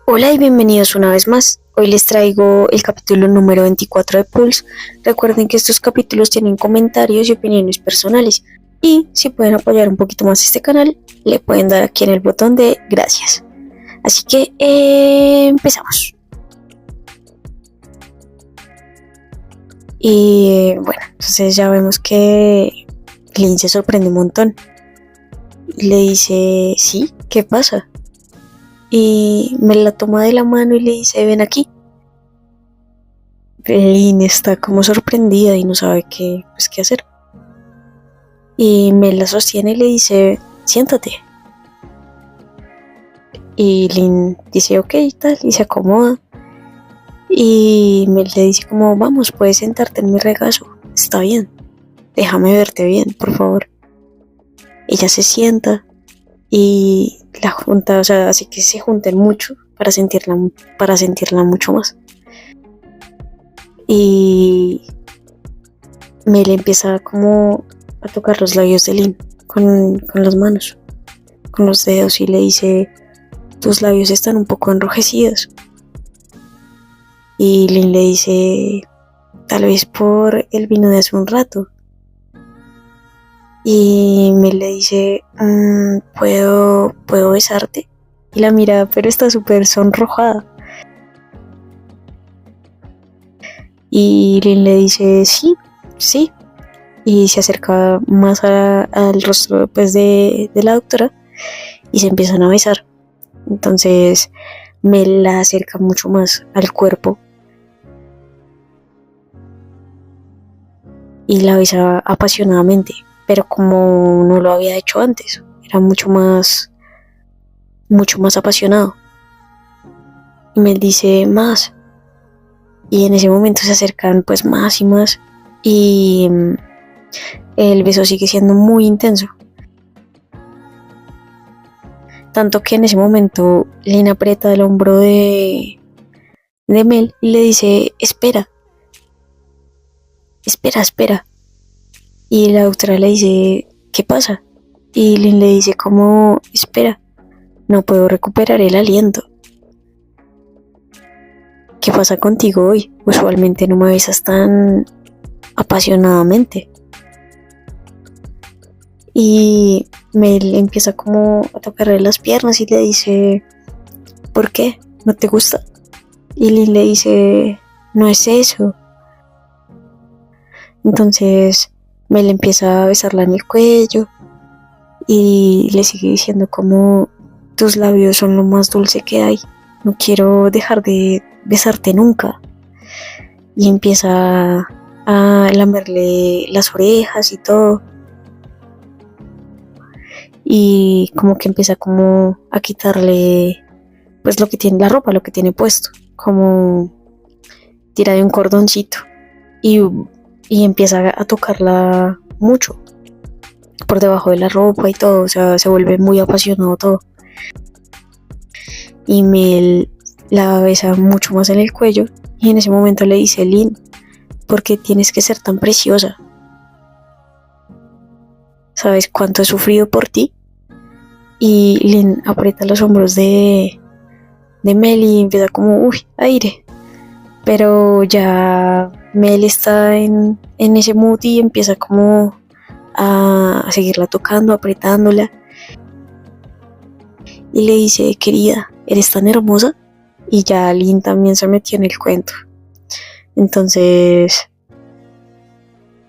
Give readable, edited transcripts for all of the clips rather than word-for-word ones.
Hola y bienvenidos una vez más. Hoy les traigo el capítulo número 24 de Pulse. Recuerden que estos capítulos tienen comentarios y opiniones personales. Y si pueden apoyar un poquito más este canal, le pueden dar aquí en el botón de gracias. Así que empezamos. Y bueno, entonces ya vemos que Lynn se sorprende un montón. Le dice, ¿sí? ¿Qué pasa? Y me la toma de la mano y le dice, ven aquí. Lynn está como sorprendida y no sabe qué hacer. Y me la sostiene y le dice, siéntate. Y Lynn dice, ok, tal, y se acomoda. Y Mel le dice como, vamos, puedes sentarte en mi regazo, está bien, déjame verte bien, por favor. Ella se sienta y la junta, o sea, así que se junten mucho para sentirla mucho más. Y Mel empieza como a tocar los labios de Lynn con las manos, con los dedos, y le dice, tus labios están un poco enrojecidos. Y Lynn le dice, tal vez por el vino de hace un rato. Y Mel le dice, ¿puedo besarte? Y la mira, pero está súper sonrojada. Y Lynn le dice, sí. Y se acerca más al rostro pues, de la doctora y se empiezan a besar. Entonces Mel la acerca mucho más al cuerpo y la besa apasionadamente, pero como no lo había hecho antes, era mucho más apasionado. Y Mel dice, más. Y en ese momento se acercan pues más y más, y el beso sigue siendo muy intenso. Tanto que en ese momento Lynn aprieta el hombro de Mel y le dice, espera. Y la doctora le dice, ¿qué pasa? Y Lynn le dice como, espera, no puedo recuperar el aliento. ¿Qué pasa contigo hoy? Usualmente no me besas tan apasionadamente. Y Mel empieza como a tocarle las piernas y le dice, ¿por qué? ¿No te gusta? Y Lynn le dice, no es eso. Entonces Mel empieza a besarla en el cuello y le sigue diciendo como, tus labios son lo más dulce que hay, no quiero dejar de besarte nunca. Y empieza a lamerle las orejas y todo, y como que empieza como a quitarle pues lo que tiene, la ropa, lo que tiene puesto, como tira de un cordoncito, y empieza a tocarla mucho por debajo de la ropa y todo, o sea, se vuelve muy apasionado todo. Y Mel la besa mucho más en el cuello y en ese momento le dice, Lynn, ¿por qué tienes que ser tan preciosa? ¿Sabes cuánto he sufrido por ti? Y Lynn aprieta los hombros de Mel y empieza como, aire. Pero ya Mel está en ese mood y empieza como a seguirla tocando, apretándola. Y le dice, querida, eres tan hermosa. Y ya Lynn también se metió en el cuento. Entonces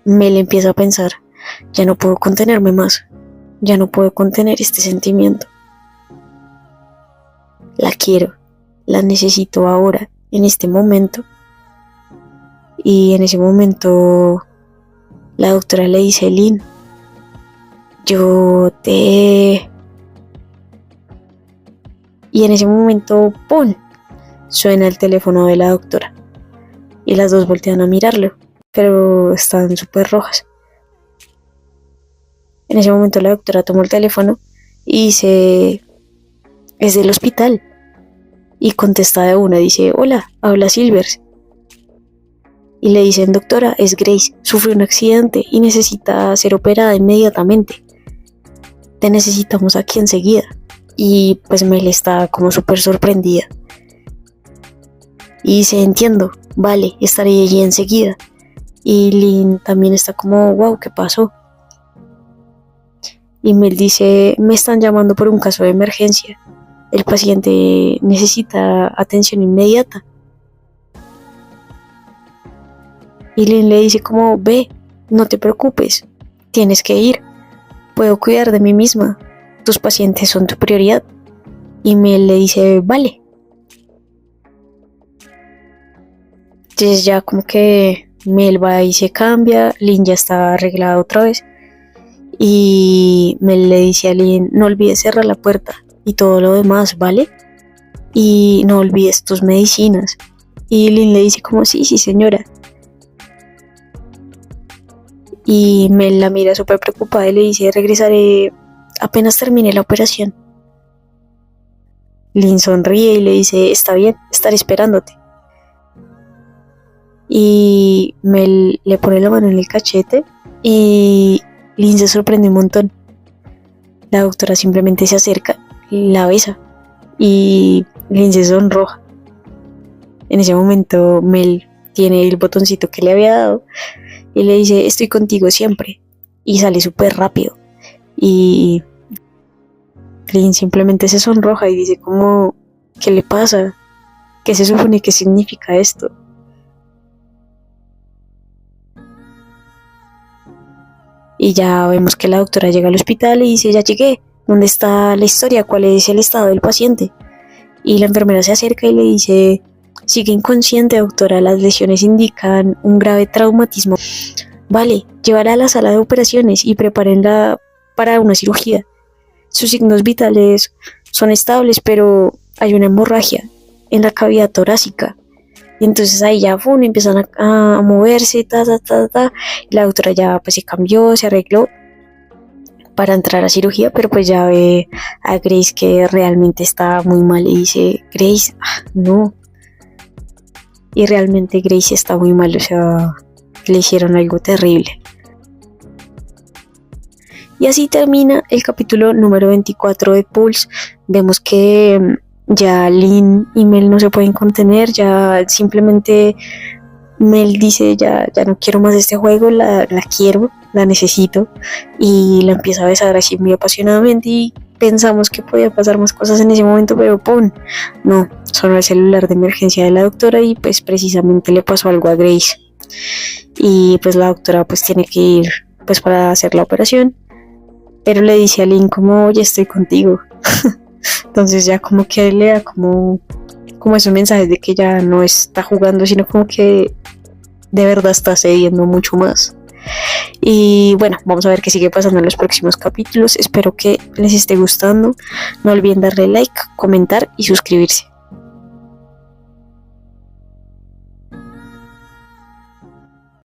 Mel empieza a pensar, ya no puedo contenerme más, ya no puedo contener este sentimiento. La quiero, la necesito ahora, en este momento. Y en ese momento la doctora le dice, Lynn, y en ese momento, ¡pum!, suena el teléfono de la doctora. Y las dos voltean a mirarlo, pero están súper rojas. En ese momento la doctora tomó el teléfono y dice, es del hospital. Y contesta de una, dice, hola, habla Silvers. Y le dicen, doctora, es Grace, sufrió un accidente y necesita ser operada inmediatamente. Te necesitamos aquí enseguida. Y pues Mel está como súper sorprendida. Y dice, entiendo, vale, estaré allí enseguida. Y Lynn también está como, wow, ¿qué pasó? Y Mel dice, me están llamando por un caso de emergencia. El paciente necesita atención inmediata. Y Lynn le dice como, ve, no te preocupes, tienes que ir. Puedo cuidar de mí misma. Tus pacientes son tu prioridad. Y Mel le dice, vale. Entonces ya como que Mel va y se cambia, Lynn ya está arreglada otra vez. Y Mel le dice a Lynn, no olvides cerrar la puerta y todo lo demás, ¿vale? Y no olvides tus medicinas. Y Lynn le dice como, sí, señora. Y Mel la mira súper preocupada y le dice, regresaré apenas termine la operación. Lynn sonríe y le dice, está bien, estaré esperándote. Y Mel le pone la mano en el cachete y Lynn se sorprende un montón. La doctora simplemente se acerca, la besa y Lynn se sonroja. En ese momento Mel tiene el botoncito que le había dado y le dice, estoy contigo siempre. Y sale súper rápido. Y Lynn simplemente se sonroja y dice como, ¿qué le pasa? ¿Qué se supone que significa esto? Y ya vemos que la doctora llega al hospital y dice, ya llegué, ¿dónde está la historia? ¿Cuál es el estado del paciente? Y la enfermera se acerca y le dice, sigue inconsciente, doctora, las lesiones indican un grave traumatismo. Vale, llévala a la sala de operaciones y prepárenla para una cirugía. Sus signos vitales son estables, pero hay una hemorragia en la cavidad torácica. Y entonces ahí ya empiezan a moverse, y la doctora ya pues se cambió, se arregló para entrar a cirugía, pero pues ya ve a Grace que realmente está muy mal y dice, Grace, no. Y realmente Grace está muy mal, o sea, le hicieron algo terrible. Y así termina el capítulo número 24 de Pulse. Vemos que ya Lynn y Mel no se pueden contener, ya simplemente Mel dice, ya no quiero más este juego, la quiero, la necesito, y la empieza a besar así muy apasionadamente y pensamos que podía pasar más cosas en ese momento, pero ¡pum! No, sonó el celular de emergencia de la doctora y pues precisamente le pasó algo a Grace. Y pues la doctora pues tiene que ir pues para hacer la operación, pero le dice a Lynn como, oye, estoy contigo. Entonces ya como que le da como esos mensajes de que ya no está jugando, sino como que de verdad está cediendo mucho más. Y bueno, vamos a ver qué sigue pasando en los próximos capítulos. Espero que les esté gustando. No olviden darle like, comentar y suscribirse.